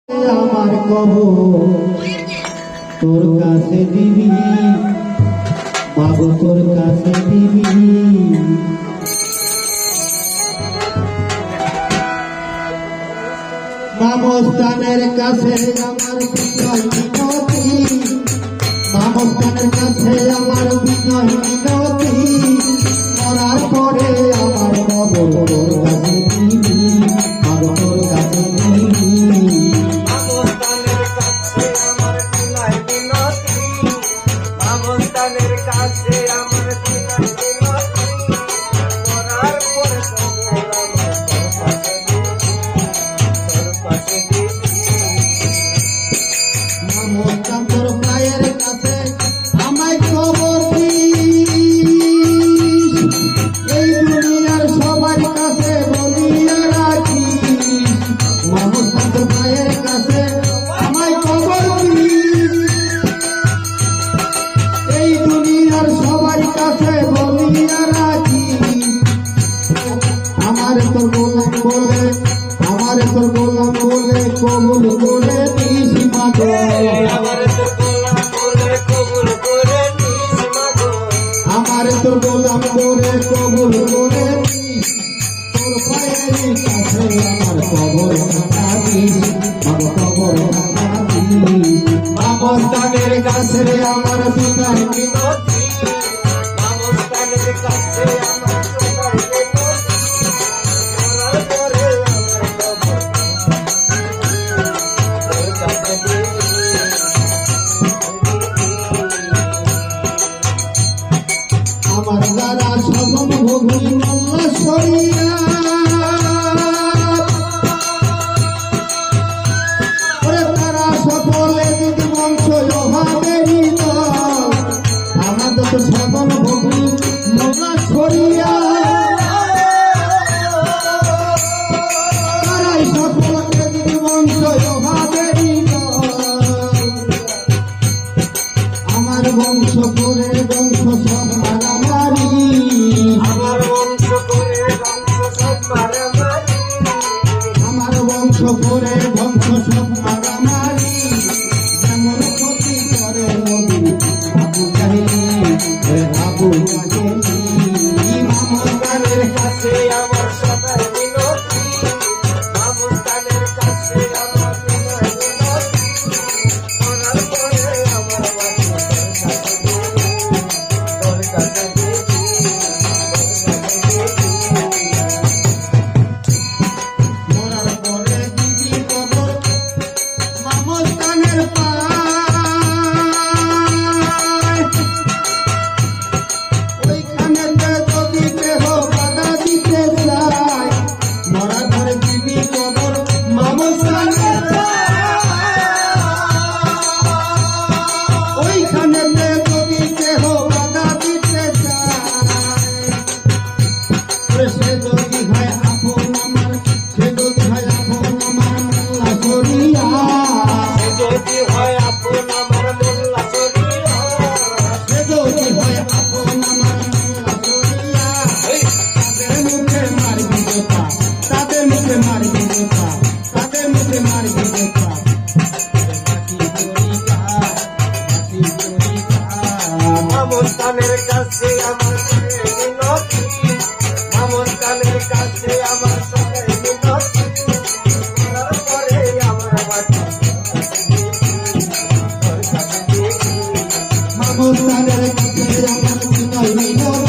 আমার কব তোর কাছে দিবি মাগো তোর কাছে দিবি মামস্তানের কাছে আমার বিনয় মিনতি মামস্তানের কাছে আমার বিনয় মিনতি মরার পরে আমার কবর তোর কাছে দিবি মাগো তোর কাছে দিবি তোর পায়ের কাছে আমায় খবর দিস এই দুনিয়ার সবার কাছে বলিয়া রাখিস মামস্তান তোর পায়ের কাছে আমায় খবর দিস এই দুনিয়ার সবার কাছে বলিয়া রাখিস আমার তোর গোলাম বলে কবুল করে দিস মাগো আমার তোর গোলাম করে কবুল করে তোর পায়ের কাছে আমার কবর কাটা দিস মাগো কবর কাটা দিস মামস্তানের কাছে আমার বিনয় মিনতি মামস্তানের কাছে আমার আমার যারা সবম ভোগী মোল্লা সরিয়া তারা সকলে যদি বংশ লোহাবেরি আমাদের তো সবম ভোগী মোল্লা সরিয়া তারাই সকলকে যদি বংশ লোহাবেরি আমার বংশ করে বংশ সব আমার বংশ করে ধ্বংস সব মারামারি যেমন ক্ষতি করে নবী আবু জাহেল আবু জাহেল মামস্তানের কাছে আমার সদাই মিনতি মামস্তানের কাছে আমার বিনয় মিনতি মরার পরে আমার তোর কাছে মামস্তানের কাছে আমার মিনতি মামস্তানের কাছে আমার সদাই মিনতি মরার পরে আমার মামস্তানের কাছে আমার বিনয় মিনতি